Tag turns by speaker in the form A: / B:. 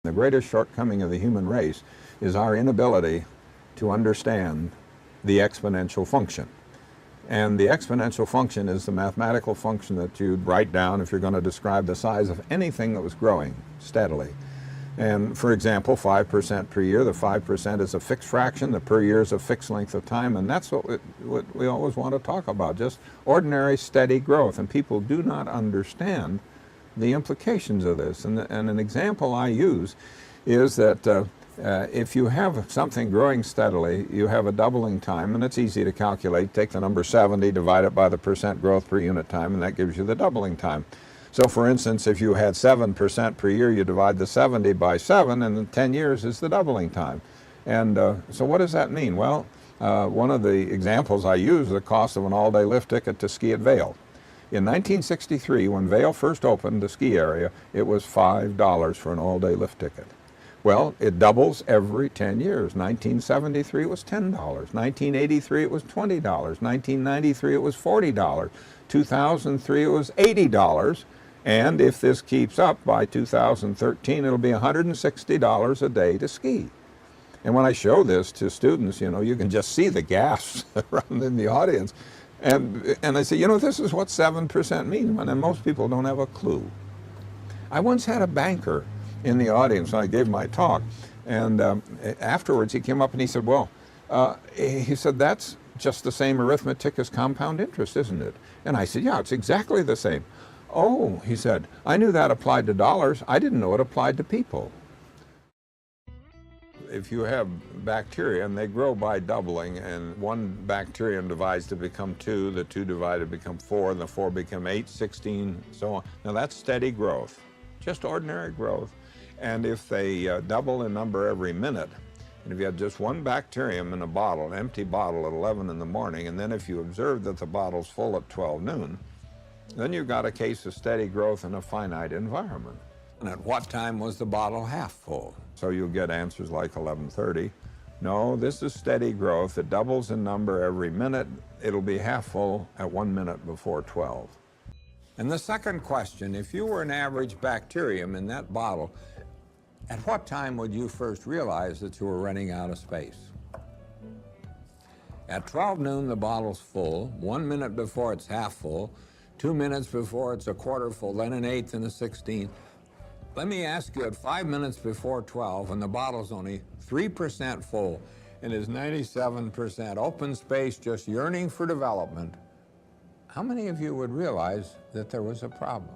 A: The greatest shortcoming of the human race is our inability to understand the exponential function. And the exponential function is the mathematical function that you'd write down if you're going to describe the size of anything that was growing steadily. And for example, 5% per year, the 5% is a fixed fraction, the per year is a fixed length of time, and that's what we always want to talk about, just ordinary steady growth. And people do not understand the implications of this. And an example I use is that if you have something growing steadily, you have a doubling time, and it's easy to calculate. Take the number 70, divide it by the percent growth per unit time, and that gives you the doubling time. So for instance, if you had 7% per year, you divide the 70 by 7, and in 10 years is the doubling time. And so what does that mean? Well, one of the examples I use is the cost of an all-day lift ticket to ski at Vail. In 1963, when Vail first opened the ski area, it was $5 for an all-day lift ticket. Well, it doubles every 10 years. 1973 it was $10. 1983 it was $20. 1993 it was $40. 2003 it was $80. And if this keeps up, by 2013 it'll be $160 a day to ski. And when I show this to students, you know, you can just see the gasps around in the audience. And I say, you know, this is what 7% means, and most people don't have a clue. I once had a banker in the audience when I gave my talk, and afterwards he came up and he said, well, he said, that's just the same arithmetic as compound interest, isn't it? And I said, yeah, it's exactly the same. Oh, he said, I knew that applied to dollars. I didn't know it applied to people. If you have bacteria and they grow by doubling, and one bacterium divides to become 2, the 2 divided become 4, and the 4 become 8, 16, so on. Now that's steady growth, just ordinary growth. And if they double in number every minute, and if you had just one bacterium in a bottle, an empty bottle at 11 in the morning, and then if you observe that the bottle's full at 12 noon, then you've got a case of steady growth in a finite environment. And at what time was the bottle half full? So you'll get answers like 11:30. No, this is steady growth. It doubles in number every minute. It'll be half full at 1 minute before 12. And the second question, if you were an average bacterium in that bottle, at what time would you first realize that you were running out of space? At 12 noon, the bottle's full. 1 minute before it's half full. 2 minutes before it's a quarter full, then an eighth and a 16th. Let me ask you, at 5 minutes before 12, when the bottle's only 3% full and is 97% open space, just yearning for development, how many of you would realize that there was a problem?